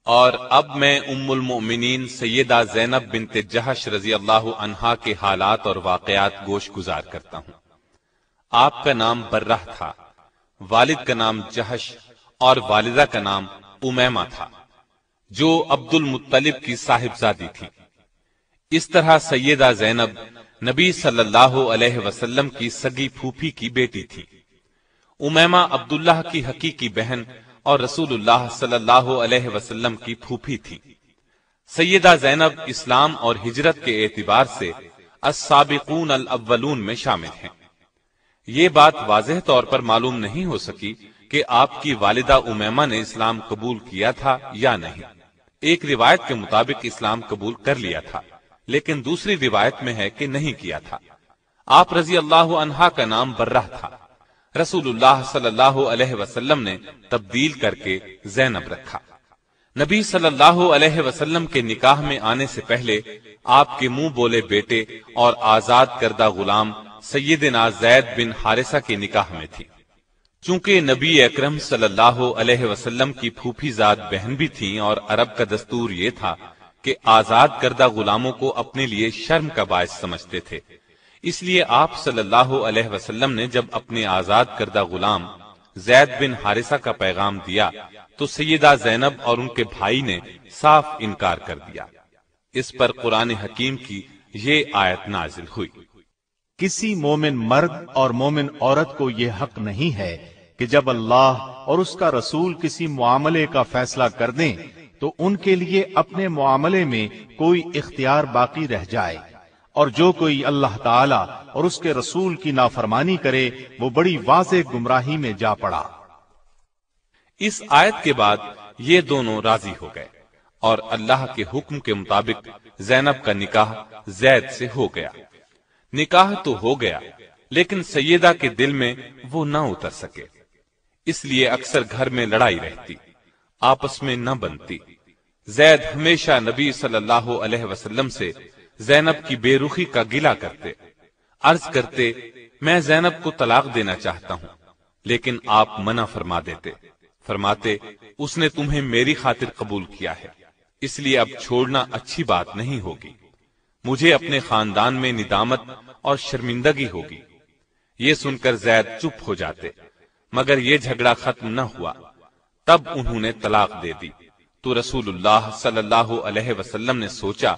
اور اب میں ام المؤمنین سیدہ زینب بنت جحش رضی اللہ عنہا کے حالات اور واقعات گوش گزار کرتا ہوں۔ آپ کا نام برہ تھا، والد کا نام جحش اور والدہ کا نام امیمہ تھا، جو عبد المطلب کی صاحبزادی تھی۔ اس طرح سیدہ زینب نبی صلی اللہ علیہ وسلم کی سگی پھوپھی کی بیٹی تھی۔ امیمہ عبداللہ کی حقیقی بہن اور رسول اللہ صلی اللہ علیہ وسلم کی پھوپھی تھی۔ سیدہ زینب اسلام اور ہجرت کے اعتبار سے السابقون الاولون میں شامل ہیں۔ یہ بات واضح طور پر معلوم نہیں ہو سکی کہ آپ کی والدہ امیمہ نے اسلام قبول کیا تھا یا نہیں۔ ایک روایت کے مطابق اسلام قبول کر لیا تھا، لیکن دوسری روایت میں ہے کہ نہیں کیا تھا۔ آپ رضی اللہ عنہا کا نام برہ تھا، رسول اللہ صلی اللہ علیہ وسلم نے تبدیل کر کے زینب رکھا۔ نبی صلی اللہ علیہ وسلم کے نکاح میں آنے سے پہلے آپ کے منہ بولے بیٹے اور آزاد کردہ غلام سیدنا زید بن حارثہ کے نکاح میں تھی۔ چونکہ نبی اکرم صلی اللہ علیہ وسلم کی پھوپھی زاد بہن بھی تھیں اور عرب کا دستور یہ تھا کہ آزاد کردہ غلاموں کو اپنے لیے شرم کا باعث سمجھتے تھے، اس لیے آپ صلی اللہ علیہ وسلم نے جب اپنے آزاد کردہ غلام زید بن حارثہ کا پیغام دیا تو سیدہ زینب اور ان کے بھائی نے صاف انکار کر دیا۔ اس پر قرآن حکیم کی یہ آیت نازل ہوئی۔ کسی مومن مرد اور مومن عورت کو یہ حق نہیں ہے کہ جب اللہ اور اس کا رسول کسی معاملے کا فیصلہ کر دیں تو ان کے لیے اپنے معاملے میں کوئی اختیار باقی رہ جائے، اور جو کوئی اللہ تعالی اور اس کے رسول کی نافرمانی کرے وہ بڑی واضح گمراہی میں جا پڑا۔ اس آیت کے بعد یہ دونوں راضی ہو گئے اور اللہ کے حکم کے مطابق زینب کا نکاح زید سے ہو گیا۔ نکاح تو ہو گیا، لیکن سیدہ کے دل میں وہ نہ اتر سکے، اس لیے اکثر گھر میں لڑائی رہتی، آپس میں نہ بنتی۔ زید ہمیشہ نبی صلی اللہ علیہ وسلم سے زینب کی بے رخی کا گلہ کرتے، عرض کرتے میں زینب کو طلاق دینا چاہتا ہوں، لیکن آپ منع فرما دیتے، فرماتے اس نے تمہیں میری خاطر قبول کیا ہے، اس لیے اب چھوڑنا اچھی بات نہیں ہوگی، مجھے اپنے خاندان میں ندامت اور شرمندگی ہوگی۔ یہ سن کر زید چپ ہو جاتے، مگر یہ جھگڑا ختم نہ ہوا، تب انہوں نے طلاق دے دی۔ تو رسول اللہ صلی اللہ علیہ وسلم نے سوچا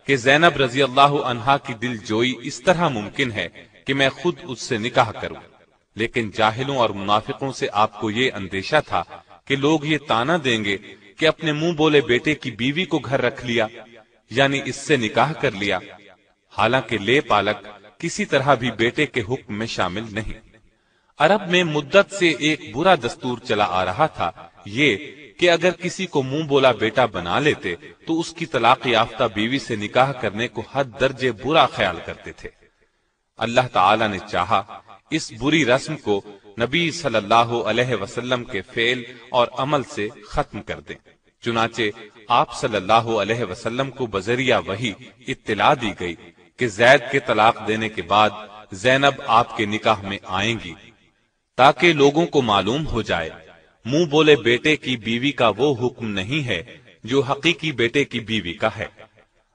کہ زینب رضی اللہ عنہا کی دل جوئی اس طرح ممکن ہے کہ میں خود اس سے نکاح کروں، لیکن جاہلوں اور منافقوں سے آپ کو یہ اندیشہ تھا کہ لوگ یہ طعنہ دیں گے کہ اپنے منہ بولے بیٹے کی بیوی کو گھر رکھ لیا، یعنی اس سے نکاح کر لیا، حالانکہ لے پالک کسی طرح بھی بیٹے کے حکم میں شامل نہیں۔ عرب میں مدت سے ایک برا دستور چلا آ رہا تھا، یہ کہ اگر کسی کو منہ بولا بیٹا بنا لیتے تو اس کی طلاق یافتہ بیوی سے نکاح کرنے کو حد درجے برا خیال کرتے تھے۔ اللہ تعالی نے چاہا اس بری رسم کو نبی صلی اللہ علیہ وسلم کے فعل اور عمل سے ختم کر دیں، چنانچہ آپ صلی اللہ علیہ وسلم کو بذریعہ وحی اطلاع دی گئی کہ زید کے طلاق دینے کے بعد زینب آپ کے نکاح میں آئیں گی، تاکہ لوگوں کو معلوم ہو جائے منہ بولے بیٹے کی بیوی کا وہ حکم نہیں ہے جو حقیقی بیٹے کی بیوی کا ہے۔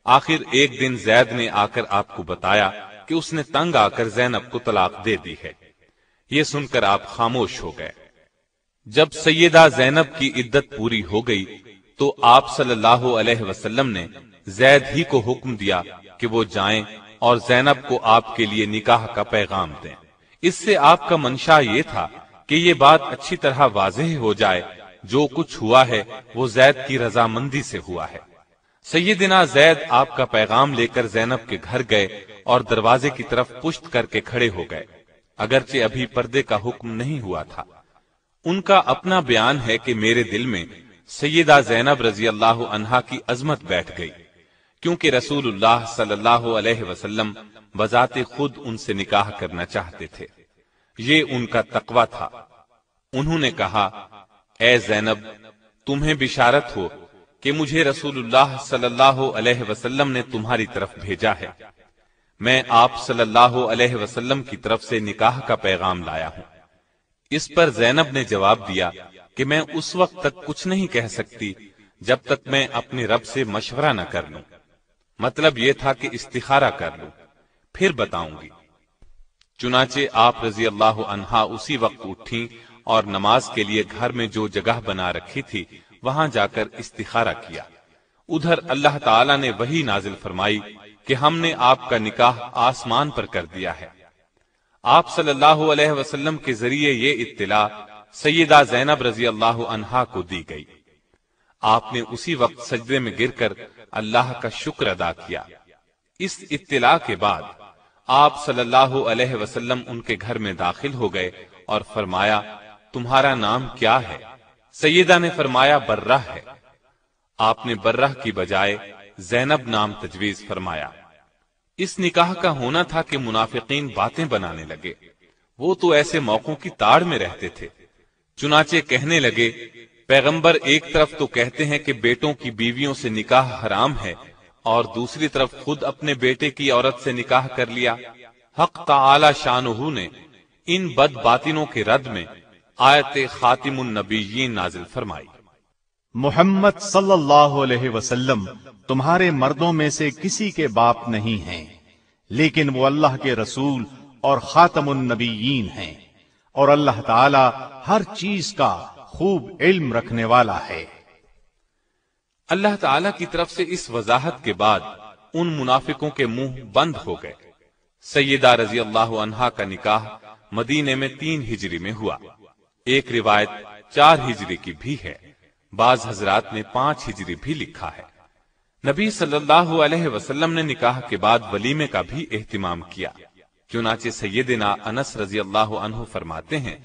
آخر ایک دن زید نے آ کر آپ کو بتایا کہ اس نے تنگ آ کر زینب کو طلاق دے دی ہے۔ یہ سن کر آپ خاموش ہو گئے۔ جب سیدہ زینب کی عدت پوری ہو گئی تو آپ صلی اللہ علیہ وسلم نے زید ہی کو حکم دیا کہ وہ جائیں اور زینب کو آپ کے لیے نکاح کا پیغام دیں۔ اس سے آپ کا منشا یہ تھا کہ یہ بات اچھی طرح واضح ہو جائے جو کچھ ہوا ہے وہ زید کی رضامندی سے ہوا ہے۔ سیدنا زید آپ کا پیغام لے کر زینب کے گھر گئے اور دروازے کی طرف پشت کر کے کھڑے ہو گئے، اگرچہ ابھی پردے کا حکم نہیں ہوا تھا۔ ان کا اپنا بیان ہے کہ میرے دل میں سیدہ زینب رضی اللہ عنہا کی عظمت بیٹھ گئی، کیونکہ رسول اللہ صلی اللہ علیہ وسلم بذات خود ان سے نکاح کرنا چاہتے تھے، یہ ان کا تقوی تھا۔ انہوں نے کہا، اے زینب، تمہیں بشارت ہو کہ مجھے رسول اللہ صلی اللہ علیہ وسلم نے تمہاری طرف بھیجا ہے، میں آپ صلی اللہ علیہ وسلم کی طرف سے نکاح کا پیغام لایا ہوں۔ اس پر زینب نے جواب دیا کہ میں اس وقت تک کچھ نہیں کہہ سکتی جب تک میں اپنے رب سے مشورہ نہ کر لوں۔ مطلب یہ تھا کہ استخارہ کر لوں، پھر بتاؤں گی۔ چنانچہ آپ رضی اللہ عنہا اسی وقت اٹھیں اور نماز کے لیے گھر میں جو جگہ بنا رکھی تھی وہاں جا کر استخارہ کیا۔ ادھر اللہ تعالی نے وحی نازل فرمائی کہ ہم نے آپ کا نکاح آسمان پر کر دیا ہے۔ آپ صلی اللہ علیہ وسلم کے ذریعے یہ اطلاع سیدہ زینب رضی اللہ عنہا کو دی گئی۔ آپ نے اسی وقت سجدے میں گر کر اللہ کا شکر ادا کیا۔ اس اطلاع کے بعد آپ صلی اللہ علیہ وسلم ان کے گھر میں داخل ہو گئے اور فرمایا، تمہارا نام کیا ہے؟ سیدہ نے فرمایا برہ ہے۔ آپ نے برہ کی بجائے زینب نام تجویز فرمایا۔ اس نکاح کا ہونا تھا کہ منافقین باتیں بنانے لگے، وہ تو ایسے موقعوں کی تاڑ میں رہتے تھے۔ چنانچہ کہنے لگے، پیغمبر ایک طرف تو کہتے ہیں کہ بیٹوں کی بیویوں سے نکاح حرام ہے، اور دوسری طرف خود اپنے بیٹے کی عورت سے نکاح کر لیا۔ حق تعالی شانہ نے ان بد باطنوں کے رد میں آیت خاتم النبیین نازل فرمائی۔ محمد صلی اللہ علیہ وسلم تمہارے مردوں میں سے کسی کے باپ نہیں ہیں، لیکن وہ اللہ کے رسول اور خاتم النبیین ہیں، اور اللہ تعالی ہر چیز کا خوب علم رکھنے والا ہے۔ اللہ تعالی کی طرف سے اس وضاحت کے بعد ان منافقوں کے منہ بند ہو گئے۔ سیدہ رضی اللہ عنہا کا نکاح مدینے میں 3 ہجری میں ہوا۔ ایک روایت 4 ہجری کی بھی ہے، بعض حضرات نے 5 ہجری بھی لکھا ہے۔ نبی صلی اللہ علیہ وسلم نے نکاح کے بعد ولیمے کا بھی اہتمام کیا۔ چنانچہ سیدنا انس رضی اللہ عنہ فرماتے ہیں،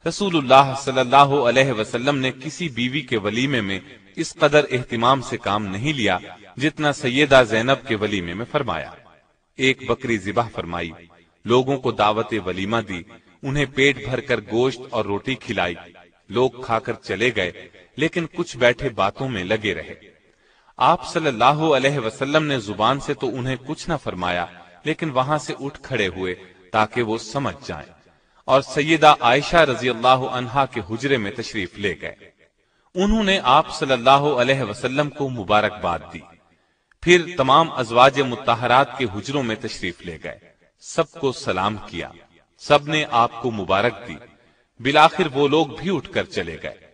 رسول اللہ صلی اللہ علیہ وسلم نے کسی بیوی کے ولیمے میں اس قدر اہتمام سے کام نہیں لیا جتنا سیدہ زینب کے ولیمے میں فرمایا۔ ایک بکری ذبح فرمائی، لوگوں کو دعوت ولیمہ دی، انہیں پیٹ بھر کر گوشت اور روٹی کھلائی۔ لوگ کھا کر چلے گئے، لیکن کچھ بیٹھے باتوں میں لگے رہے۔ آپ صلی اللہ علیہ وسلم نے زبان سے تو انہیں کچھ نہ فرمایا، لیکن وہاں سے اٹھ کھڑے ہوئے تاکہ وہ سمجھ جائیں، اور سیدہ عائشہ رضی اللہ عنہا کے حجرے میں تشریف لے گئے۔ انہوں نے آپ صلی اللہ علیہ وسلم کو مبارکباد دی، پھر تمام ازواج مطہرات کے حجروں میں تشریف لے گئے، سب کو سلام کیا، سب نے آپ کو مبارک دی۔ بالآخر وہ لوگ بھی اٹھ کر چلے گئے۔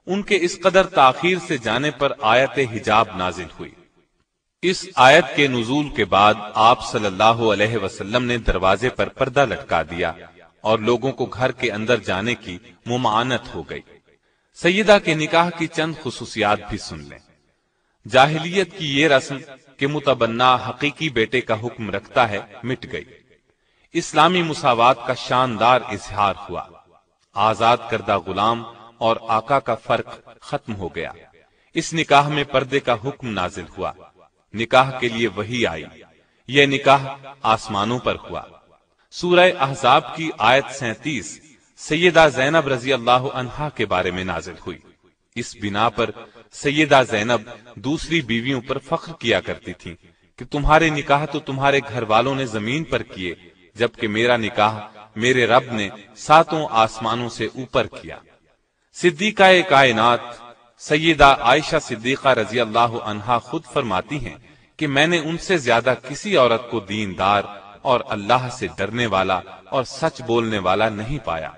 ان کے اس قدر تاخیر سے جانے پر آیت حجاب نازل ہوئی۔ اس آیت کے نزول کے بعد آپ صلی اللہ علیہ وسلم نے دروازے پر پردہ لٹکا دیا اور لوگوں کو گھر کے اندر جانے کی ممانعت ہو گئی۔ سیدہ کے نکاح کی چند خصوصیات بھی سن لیں۔ جاہلیت کی یہ رسم کہ متبنہ حقیقی بیٹے کا حکم رکھتا ہے مٹ گئی۔ اسلامی مساوات کا شاندار اظہار ہوا۔ آزاد کردہ غلام اور آقا کا فرق ختم ہو گیا۔ اس نکاح میں پردے کا حکم نازل ہوا۔ نکاح کے لیے وحی آئی۔ یہ نکاح آسمانوں پر ہوا۔ سورہ احزاب کی آیت 37 سیدہ زینب رضی اللہ عنہا کے بارے میں نازل ہوئی۔ اس بنا پر سیدہ زینب دوسری بیویوں پر فخر کیا کرتی تھی کہ تمہارے نکاح تو تمہارے گھر والوں نے زمین پر کیے، جبکہ میرا نکاح میرے رب نے 7 آسمانوں سے اوپر کیا۔ صدیقہ کائنات سیدہ عائشہ صدیقہ رضی اللہ عنہا خود فرماتی ہیں کہ میں نے ان سے زیادہ کسی عورت کو دیندار اور اللہ سے ڈرنے والا اور سچ بولنے والا نہیں پایا۔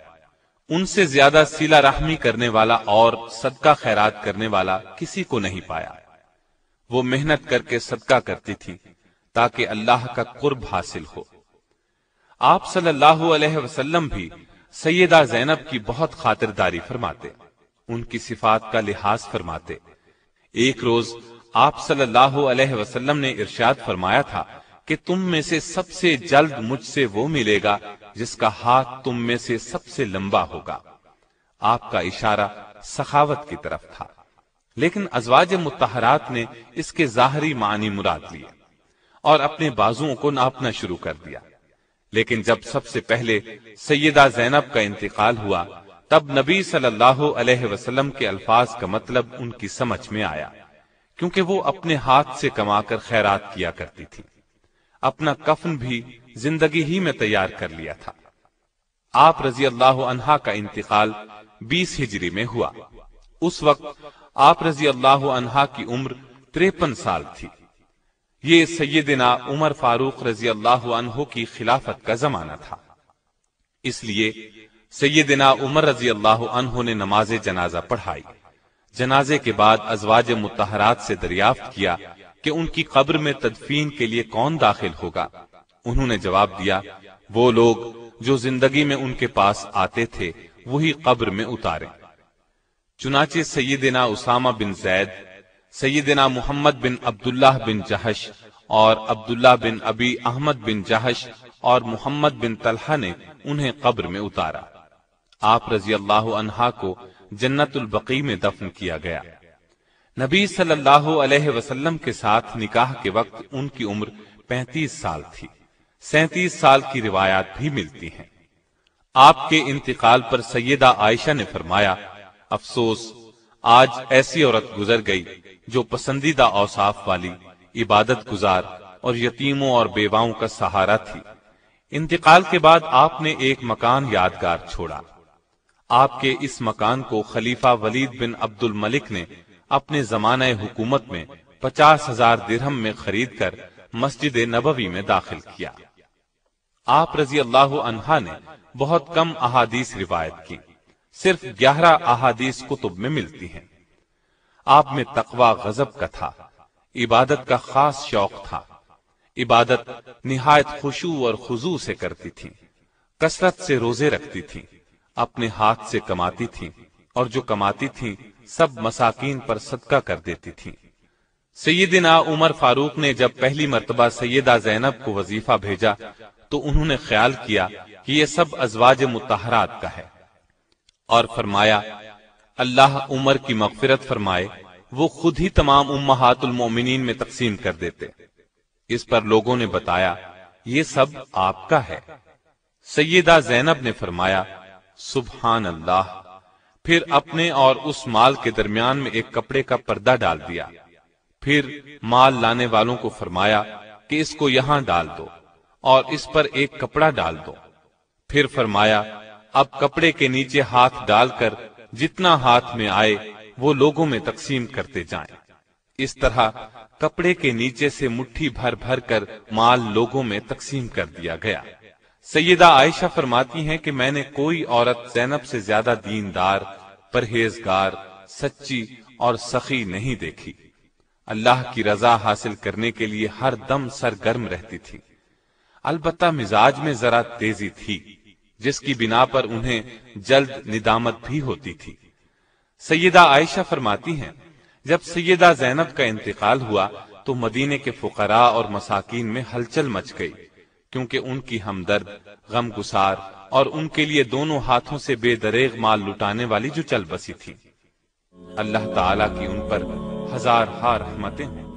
ان سے زیادہ صلہ رحمی کرنے والا اور صدقہ خیرات کرنے والا کسی کو نہیں پایا۔ وہ محنت کر کے صدقہ کرتی تھی تاکہ اللہ کا قرب حاصل ہو۔ آپ صلی اللہ علیہ وسلم بھی سیدہ زینب کی بہت خاطرداری فرماتے، ان کی صفات کا لحاظ فرماتے۔ ایک روز آپ صلی اللہ علیہ وسلم نے ارشاد فرمایا تھا کہ تم میں سے سب سے جلد مجھ سے وہ ملے گا جس کا ہاتھ تم میں سے سب سے لمبا ہوگا۔ آپ کا اشارہ سخاوت کی طرف تھا، لیکن ازواج مطہرات نے اس کے ظاہری معنی مراد لیے اور اپنے بازوؤں کو ناپنا شروع کر دیا۔ لیکن جب سب سے پہلے سیدہ زینب کا انتقال ہوا، تب نبی صلی اللہ علیہ وسلم کے الفاظ کا مطلب ان کی سمجھ میں آیا، کیونکہ وہ اپنے ہاتھ سے کما کر خیرات کیا کرتی تھی۔ اپنا کفن بھی زندگی ہی میں تیار کر لیا تھا۔ آپ رضی اللہ عنہا کا انتقال 20 ہجری میں ہوا۔ اس وقت آپ رضی اللہ عنہا کی عمر 53 سال تھی۔ یہ سیدنا عمر فاروق رضی اللہ عنہ کی خلافت کا زمانہ تھا، اس لیے سیدنا عمر رضی اللہ عنہ نے نماز جنازہ پڑھائی۔ جنازے کے بعد ازواج مطہرات سے دریافت کیا کہ ان کی قبر میں تدفین کے لیے کون داخل ہوگا؟ انہوں نے جواب دیا، وہ لوگ جو زندگی میں ان کے پاس آتے تھے وہی قبر میں اتارے۔ چنانچہ سیدنا اسامہ بن زید، سیدنا محمد بن عبداللہ بن جہش اور عبداللہ بن ابی احمد بن جہش اور محمد بن طلحہ نے انہیں قبر میں اتارا۔ آپ رضی اللہ عنہا کو جنت البقیع میں دفن کیا گیا۔ نبی صلی اللہ علیہ وسلم کے ساتھ نکاح کے وقت ان کی عمر 35 سال تھی۔ 37 سال کی روایات بھی ملتی ہیں۔ آپ کے انتقال پر سیدہ عائشہ نے فرمایا، افسوس، آج ایسی عورت گزر گئی جو پسندیدہ اوصاف والی، عبادت گزار اور یتیموں اور بیواؤں کا سہارا تھی۔ انتقال کے بعد آپ نے ایک مکان یادگار چھوڑا۔ آپ کے اس مکان کو خلیفہ ولید بن عبد الملک نے اپنے زمانہ حکومت میں 50,000 درہم میں خرید کر مسجد نبوی میں داخل کیا۔ آپ رضی اللہ عنہا نے بہت کم احادیث روایت کی، صرف 11 احادیث کتب میں ملتی ہیں۔ آپ میں تقوی غضب کا تھا، عبادت کا خاص شوق تھا۔ عبادت نہایت خشوع اور خضوع سے کرتی تھی، کثرت سے روزے رکھتی تھی، اپنے ہاتھ سے کماتی تھی اور جو کماتی تھی سب مساکین پر صدقہ کر دیتی تھی۔ سیدنا عمر فاروق نے جب پہلی مرتبہ سیدہ زینب کو وظیفہ بھیجا تو انہوں نے خیال کیا کہ یہ سب ازواج مطہرات کا ہے، اور فرمایا، اللہ عمر کی مغفرت فرمائے، وہ خود ہی تمام امہات المومنین میں تقسیم کر دیتے۔ اس پر لوگوں نے بتایا، یہ سب آپ کا ہے۔ سیدہ زینب نے فرمایا، سبحان اللہ، پھر اپنے اور اس مال کے درمیان میں ایک کپڑے کا پردہ ڈال دیا۔ پھر مال لانے والوں کو فرمایا کہ اس کو یہاں ڈال دو اور اس پر ایک کپڑا ڈال دو۔ پھر فرمایا، اب کپڑے کے نیچے ہاتھ ڈال کر جتنا ہاتھ میں آئے وہ لوگوں میں تقسیم کرتے جائیں۔ اس طرح کپڑے کے نیچے سے مٹھی بھر بھر کر مال لوگوں میں تقسیم کر دیا گیا۔ سیدہ عائشہ فرماتی ہیں کہ میں نے کوئی عورت زینب سے زیادہ دیندار، پرہیزگار، سچی اور سخی نہیں دیکھی۔ اللہ کی رضا حاصل کرنے کے لیے ہر دم سرگرم رہتی تھی۔ البتہ مزاج میں ذرا تیزی تھی، جس کی بنا پر انہیں جلد ندامت بھی ہوتی تھی۔ سیدہ عائشہ فرماتی ہیں، جب سیدہ زینب کا انتقال ہوا تو مدینے کے فقراء اور مساکین میں ہلچل مچ گئی، کیونکہ ان کی ہمدرد، غم گسار اور ان کے لیے دونوں ہاتھوں سے بے دریغ مال لٹانے والی جو چل بسی تھی۔ اللہ تعالیٰ کی ان پر ہزارہا رحمتیں ہوں۔